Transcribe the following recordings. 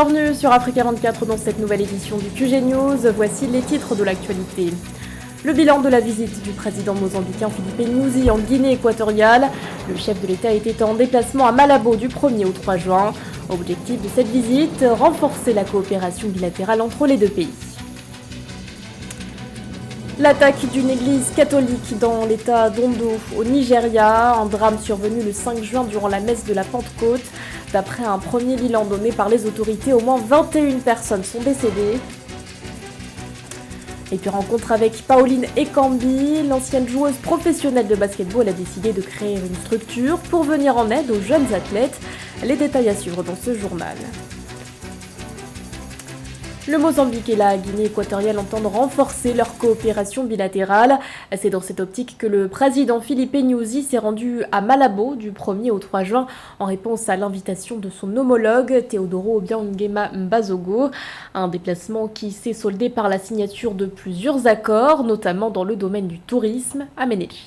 Bienvenue sur Africa 24 dans cette nouvelle édition du QG News. Voici les titres de l'actualité. Le bilan de la visite du président mozambicain Filipe Nyusi en Guinée équatoriale. Le chef de l'État était en déplacement à Malabo du 1er au 3 juin. Objectif de cette visite, renforcer la coopération bilatérale entre les deux pays. L'attaque d'une église catholique dans l'état d'Ondo au Nigeria, un drame survenu le 5 juin durant la messe de la Pentecôte. D'après un premier bilan donné par les autorités, au moins 21 personnes sont décédées. Et puis rencontre avec Pauline Ekambi, l'ancienne joueuse professionnelle de basketball a décidé de créer une structure pour venir en aide aux jeunes athlètes. Les détails à suivre dans ce journal. Le Mozambique et la Guinée équatoriale entendent renforcer leur coopération bilatérale. C'est dans cette optique que le président Filipe Nyusi s'est rendu à Malabo du 1er au 3 juin en réponse à l'invitation de son homologue Teodoro Obiang-Nguema Mbazogo. Un déplacement qui s'est soldé par la signature de plusieurs accords, notamment dans le domaine du tourisme à Ménéji.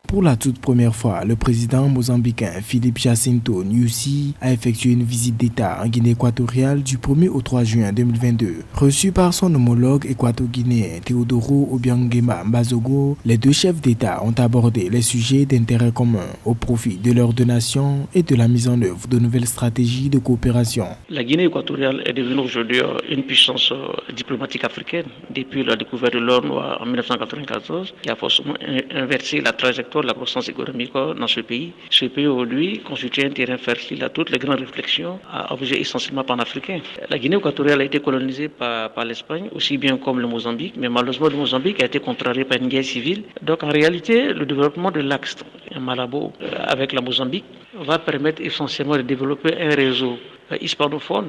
Pour la toute première fois, le président mozambicain Filipe Jacinto Nyusi a effectué une visite d'État en Guinée équatoriale du 1er au 3 juin 2022. Reçu par son homologue équato-guinéen Teodoro Obiang-Nguema Mbazogo, les deux chefs d'État ont abordé les sujets d'intérêt commun au profit de leurs deux nations et de la mise en œuvre de nouvelles stratégies de coopération. La Guinée équatoriale est devenue aujourd'hui une puissance diplomatique africaine depuis la découverte de l'or noir en 1994 qui a forcément inversé la trajectoire de la croissance économique dans ce pays. Ce pays aujourd'hui constitue un terrain fertile à toutes les grandes réflexions à objet essentiellement panafricain. La Guinée équatoriale a été colonisée par l'Espagne, aussi bien comme le Mozambique, mais malheureusement le Mozambique a été contrarié par une guerre civile. Donc en réalité, le développement de l'axe Malabo avec la Mozambique va permettre essentiellement de développer un réseau hispanophone.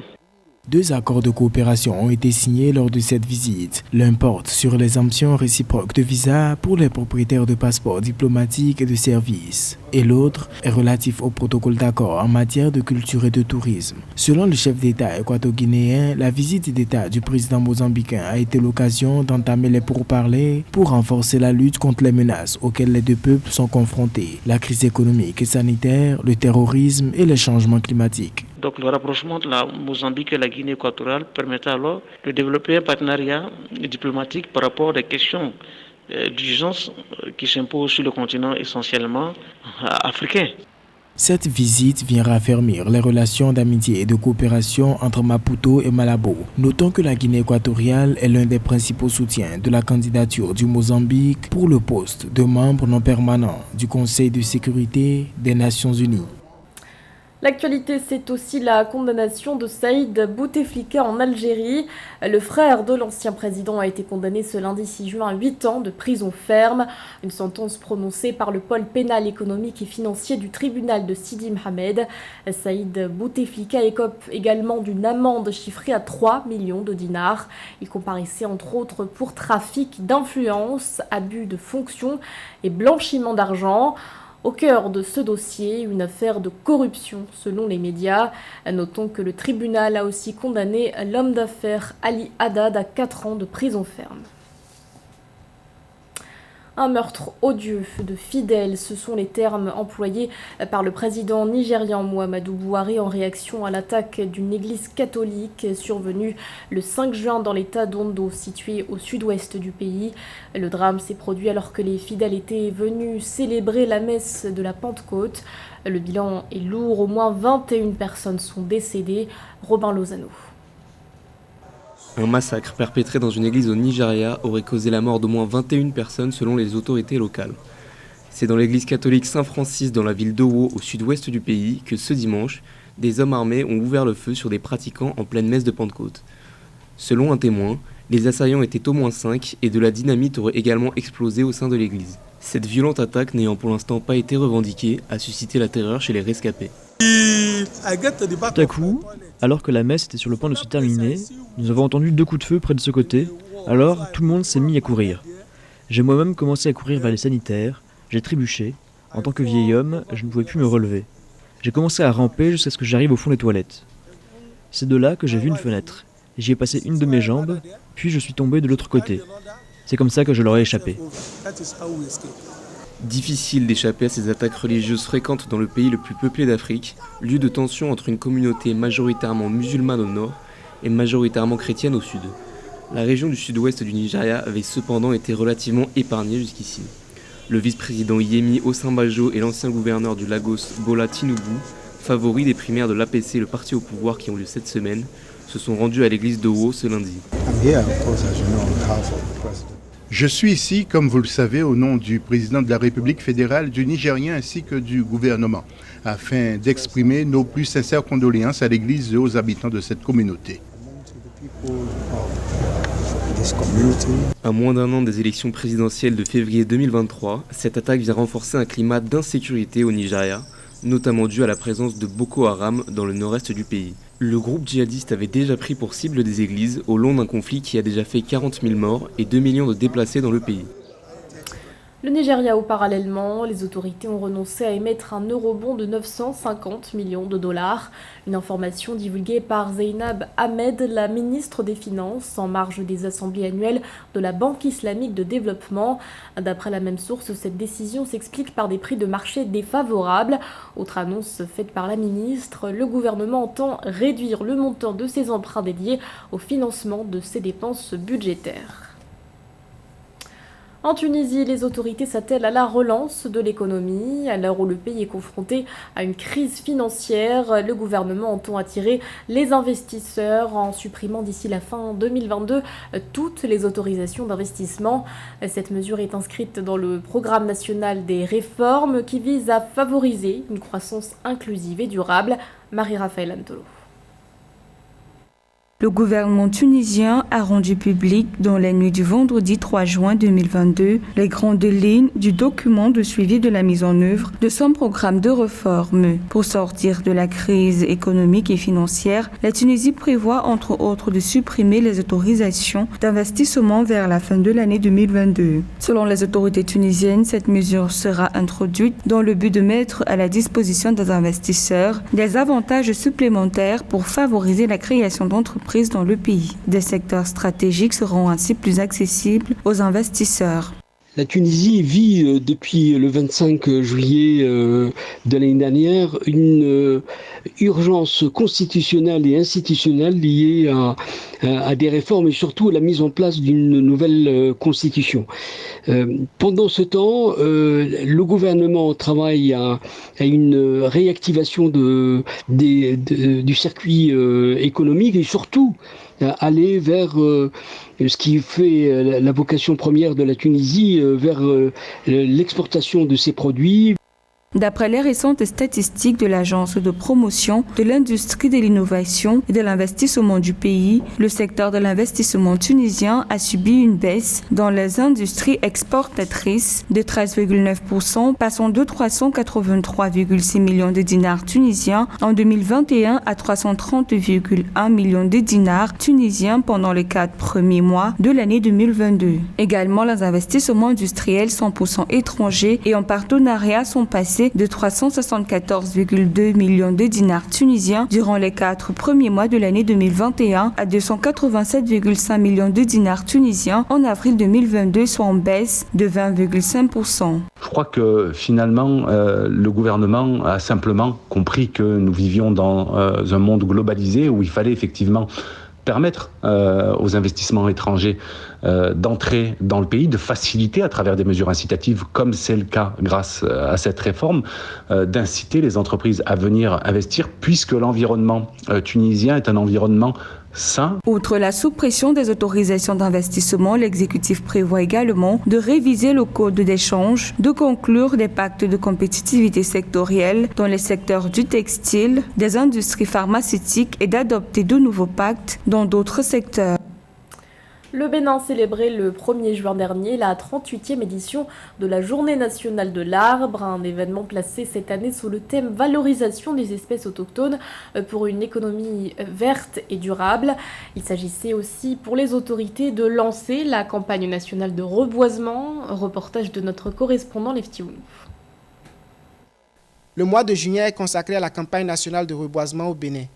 Deux accords de coopération ont été signés lors de cette visite. L'un porte sur l'exemption réciproque de visa pour les propriétaires de passeports diplomatiques et de services. Et l'autre est relatif au protocole d'accord en matière de culture et de tourisme. Selon le chef d'État équato-guinéen, la visite d'État du président mozambicain a été l'occasion d'entamer les pourparlers pour renforcer la lutte contre les menaces auxquelles les deux peuples sont confrontés. La crise économique et sanitaire, le terrorisme et les changements climatiques. Donc le rapprochement de la Mozambique et la Guinée équatoriale permettra alors de développer un partenariat diplomatique par rapport à des questions d'urgence qui s'imposent sur le continent essentiellement africain. Cette visite vient raffermir les relations d'amitié et de coopération entre Maputo et Malabo. Notons que la Guinée équatoriale est l'un des principaux soutiens de la candidature du Mozambique pour le poste de membre non permanent du Conseil de sécurité des Nations Unies. L'actualité, c'est aussi la condamnation de Saïd Bouteflika en Algérie. Le frère de l'ancien président a été condamné ce lundi 6 juin à 8 ans de prison ferme. Une sentence prononcée par le pôle pénal économique et financier du tribunal de Sidi Mohamed. Saïd Bouteflika écope également d'une amende chiffrée à 3 millions de dinars. Il comparaissait entre autres pour trafic d'influence, abus de fonction et blanchiment d'argent. Au cœur de ce dossier, une affaire de corruption selon les médias. Notons que le tribunal a aussi condamné l'homme d'affaires Ali Haddad à 4 ans de prison ferme. Un meurtre odieux de fidèles, ce sont les termes employés par le président nigérian Muhammadu Buhari en réaction à l'attaque d'une église catholique survenue le 5 juin dans l'état d'Ondo, situé au sud-ouest du pays. Le drame s'est produit alors que les fidèles étaient venus célébrer la messe de la Pentecôte. Le bilan est lourd, au moins 21 personnes sont décédées. Robin Lozano. Un massacre perpétré dans une église au Nigeria aurait causé la mort d'au moins 21 personnes selon les autorités locales. C'est dans l'église catholique Saint-Francis dans la ville d'Owo au sud-ouest du pays que ce dimanche, des hommes armés ont ouvert le feu sur des pratiquants en pleine messe de Pentecôte. Selon un témoin, les assaillants étaient au moins 5 et de la dynamite aurait également explosé au sein de l'église. Cette violente attaque n'ayant pour l'instant pas été revendiquée a suscité la terreur chez les rescapés. Tout à coup, alors que la messe était sur le point de se terminer, nous avons entendu 2 coups de feu près de ce côté, alors tout le monde s'est mis à courir. J'ai moi-même commencé à courir vers les sanitaires, j'ai trébuché, en tant que vieil homme, je ne pouvais plus me relever. J'ai commencé à ramper jusqu'à ce que j'arrive au fond des toilettes. C'est de là que j'ai vu une fenêtre, j'y ai passé une de mes jambes, puis je suis tombé de l'autre côté. C'est comme ça que je leur ai échappé. Difficile d'échapper à ces attaques religieuses fréquentes dans le pays le plus peuplé d'Afrique, lieu de tension entre une communauté majoritairement musulmane au nord et majoritairement chrétienne au sud. La région du sud-ouest du Nigeria avait cependant été relativement épargnée jusqu'ici. Le vice-président Yemi Osinbajo et l'ancien gouverneur du Lagos, Bola Tinubu, favoris des primaires de l'APC, le parti au pouvoir qui ont lieu cette semaine, se sont rendus à l'église d'Owo ce lundi. Je suis ici, comme vous le savez, au nom du président de la République fédérale du Nigeria ainsi que du gouvernement, afin d'exprimer nos plus sincères condoléances à l'église et aux habitants de cette communauté. À moins d'un an des élections présidentielles de février 2023, cette attaque vient renforcer un climat d'insécurité au Nigeria, notamment dû à la présence de Boko Haram dans le nord-est du pays. Le groupe djihadiste avait déjà pris pour cible des églises au long d'un conflit qui a déjà fait 40 000 morts et 2 millions de déplacés dans le pays. Le Nigeria, parallèlement, les autorités ont renoncé à émettre un eurobond de 950 millions de dollars. Une information divulguée par Zainab Ahmed, la ministre des Finances, en marge des assemblées annuelles de la Banque islamique de développement. D'après la même source, cette décision s'explique par des prix de marché défavorables. Autre annonce faite par la ministre, le gouvernement entend réduire le montant de ses emprunts dédiés au financement de ses dépenses budgétaires. En Tunisie, les autorités s'attellent à la relance de l'économie. À l'heure où le pays est confronté à une crise financière, le gouvernement entend attirer les investisseurs en supprimant d'ici la fin 2022 toutes les autorisations d'investissement. Cette mesure est inscrite dans le programme national des réformes qui vise à favoriser une croissance inclusive et durable. Marie-Raphaël Antolo. Le gouvernement tunisien a rendu public dans la nuit du vendredi 3 juin 2022 les grandes lignes du document de suivi de la mise en œuvre de son programme de réforme. Pour sortir de la crise économique et financière, la Tunisie prévoit entre autres de supprimer les autorisations d'investissement vers la fin de l'année 2022. Selon les autorités tunisiennes, cette mesure sera introduite dans le but de mettre à la disposition des investisseurs des avantages supplémentaires pour favoriser la création d'entreprises dans le pays. Des secteurs stratégiques seront ainsi plus accessibles aux investisseurs. La Tunisie vit depuis le 25 juillet de l'année dernière une urgence constitutionnelle et institutionnelle liée à des réformes et surtout à la mise en place d'une nouvelle constitution. Pendant ce temps, le gouvernement travaille à une réactivation du circuit économique et surtout aller vers ce qui fait la vocation première de la Tunisie, vers l'exportation de ses produits. D'après les récentes statistiques de l'Agence de promotion de l'industrie de l'innovation et de l'investissement du pays, le secteur de l'investissement tunisien a subi une baisse dans les industries exportatrices de 13,9%, passant de 383,6 millions de dinars tunisiens en 2021 à 330,1 millions de dinars tunisiens pendant les 4 premiers mois de l'année 2022. Également, les investissements industriels 100% étrangers et en partenariat sont passés de 374,2 millions de dinars tunisiens durant les 4 premiers mois de l'année 2021 à 287,5 millions de dinars tunisiens en avril 2022, soit en baisse de 20,5%. Je crois que finalement, le gouvernement a simplement compris que nous vivions dans un monde globalisé où il fallait effectivement permettre aux investissements étrangers d'entrer dans le pays, de faciliter à travers des mesures incitatives, comme c'est le cas grâce à cette réforme, d'inciter les entreprises à venir investir, puisque l'environnement tunisien est un environnement sain. Outre la suppression des autorisations d'investissement, l'exécutif prévoit également de réviser le code d'échange, de conclure des pactes de compétitivité sectorielle dans les secteurs du textile, des industries pharmaceutiques et d'adopter de nouveaux pactes dans d'autres secteurs. Le Bénin célébrait le 1er juin dernier la 38e édition de la Journée nationale de l'arbre, un événement placé cette année sous le thème « Valorisation des espèces autochtones pour une économie verte et durable ». Il s'agissait aussi pour les autorités de lancer la campagne nationale de reboisement, reportage de notre correspondant Lefty Woun. Le mois de juillet est consacré à la campagne nationale de reboisement au Bénin.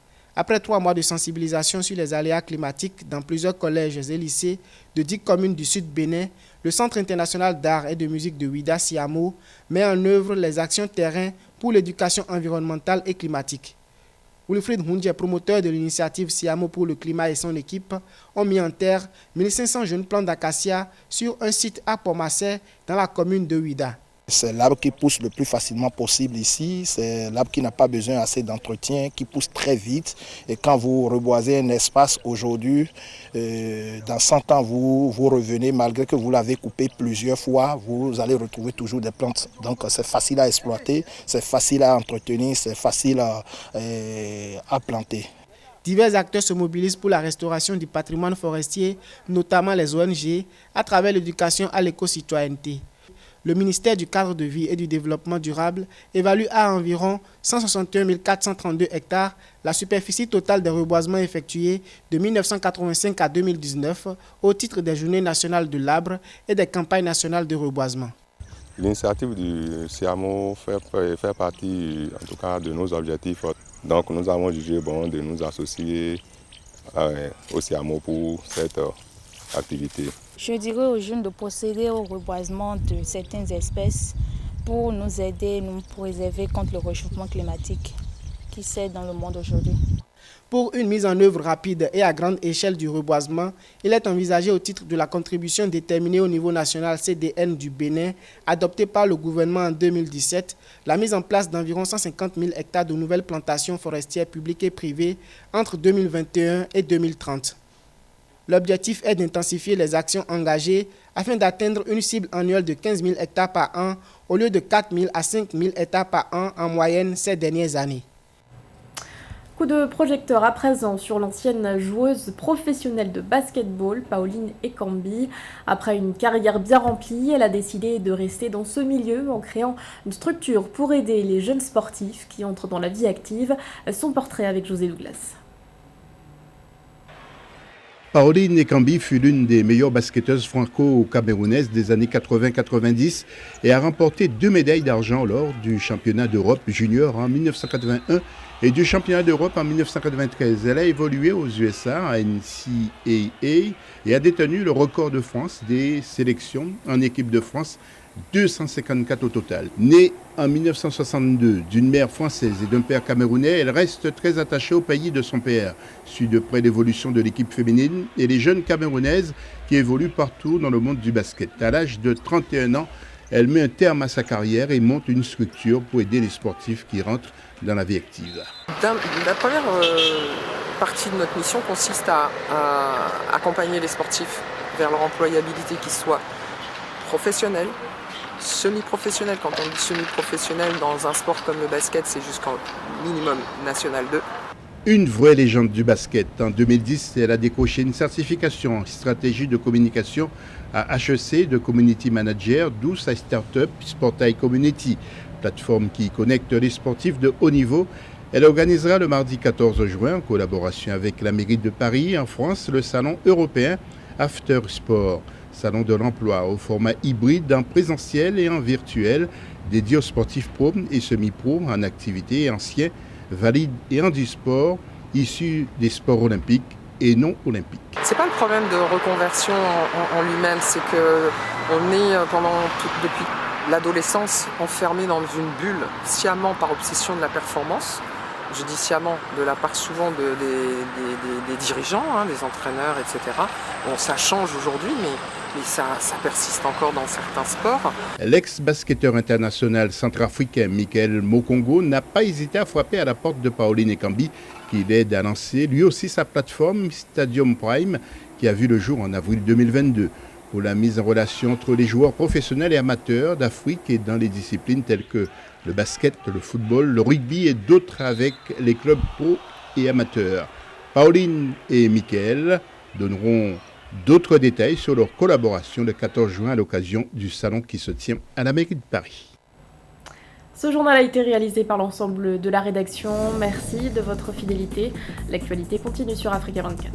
Après 3 mois de sensibilisation sur les aléas climatiques dans plusieurs collèges et lycées de 10 communes du sud Bénin, le Centre international d'art et de musique de Ouida, Siamo, met en œuvre les actions terrain pour l'éducation environnementale et climatique. Wilfried Hundier, promoteur de l'initiative Siamo pour le climat et son équipe, ont mis en terre 1500 jeunes plants d'acacia sur un site à Pomassé dans la commune de Ouida. C'est l'arbre qui pousse le plus facilement possible ici, c'est l'arbre qui n'a pas besoin assez d'entretien, qui pousse très vite. Et quand vous reboisez un espace aujourd'hui, dans 100 ans, vous revenez, malgré que vous l'avez coupé plusieurs fois, vous allez retrouver toujours des plantes. Donc c'est facile à exploiter, c'est facile à entretenir, c'est facile à planter. Divers acteurs se mobilisent pour la restauration du patrimoine forestier, notamment les ONG, à travers l'éducation à l'éco-citoyenneté. Le ministère du Cadre de vie et du Développement durable évalue à environ 161 432 hectares la superficie totale des reboisements effectués de 1985 à 2019 au titre des Journées nationales de l'arbre et des campagnes nationales de reboisement. L'initiative du Siamo fait partie, en tout cas, de nos objectifs. Donc nous avons jugé bon de nous associer au Siamo pour cette activité. Je dirais aux jeunes de procéder au reboisement de certaines espèces pour nous aider, nous préserver contre le réchauffement climatique qui s'est dans le monde aujourd'hui. Pour une mise en œuvre rapide et à grande échelle du reboisement, il est envisagé au titre de la contribution déterminée au niveau national CDN du Bénin, adoptée par le gouvernement en 2017, la mise en place d'environ 150 000 hectares de nouvelles plantations forestières publiques et privées entre 2021 et 2030. L'objectif est d'intensifier les actions engagées afin d'atteindre une cible annuelle de 15 000 hectares par an au lieu de 4 000 à 5 000 hectares par an en moyenne ces dernières années. Coup de projecteur à présent sur l'ancienne joueuse professionnelle de basketball, Pauline Ekambi. Après une carrière bien remplie, elle a décidé de rester dans ce milieu en créant une structure pour aider les jeunes sportifs qui entrent dans la vie active. Son portrait avec José Douglas. Pauline Ekambi fut l'une des meilleures basketteuses franco-camerounaises des années 80-90 et a remporté 2 médailles d'argent lors du championnat d'Europe junior en 1981 et du championnat d'Europe en 1993. Elle a évolué aux USA, à NCAA et a détenu le record de France des sélections en équipe de France, 254 au total. Née en 1962 d'une mère française et d'un père camerounais, elle reste très attachée au pays de son père, suit de près l'évolution de l'équipe féminine et les jeunes camerounaises qui évoluent partout dans le monde du basket. À l'âge de 31 ans, elle met un terme à sa carrière et monte une structure pour aider les sportifs qui rentrent dans la vie active. La première partie de notre mission consiste à accompagner les sportifs vers leur employabilité qui soit professionnelle, semi-professionnel. Quand on dit semi-professionnel dans un sport comme le basket, c'est jusqu'en minimum national 2. Une vraie légende du basket. En 2010, elle a décroché une certification en stratégie de communication à HEC de Community Manager, d'où sa start-up Sportail Community, plateforme qui connecte les sportifs de haut niveau. Elle organisera le mardi 14 juin, en collaboration avec la mairie de Paris, en France, le salon européen After Sport. Salon de l'emploi au format hybride en présentiel et en virtuel, dédié aux sportifs pro et semi-pro en activité, anciens, valides et handisport, issus des sports olympiques et non olympiques. C'est pas le problème de reconversion en lui-même, c'est que on est depuis l'adolescence enfermé dans une bulle, sciemment par obsession de la performance. Je dis sciemment de la part souvent des dirigeants, des entraîneurs, etc. Bon, ça change aujourd'hui, mais ça persiste encore dans certains sports. L'ex-basketteur international centrafricain Michael Mokongo n'a pas hésité à frapper à la porte de Pauline Ekambi, qui l'aide à lancer lui aussi sa plateforme Stadium Prime, qui a vu le jour en avril 2022, pour la mise en relation entre les joueurs professionnels et amateurs d'Afrique et dans les disciplines telles que le basket, le football, le rugby et d'autres avec les clubs pro et amateurs. Pauline et Michael donneront d'autres détails sur leur collaboration le 14 juin à l'occasion du salon qui se tient à la mairie de Paris. Ce journal a été réalisé par l'ensemble de la rédaction. Merci de votre fidélité. L'actualité continue sur Africa 24.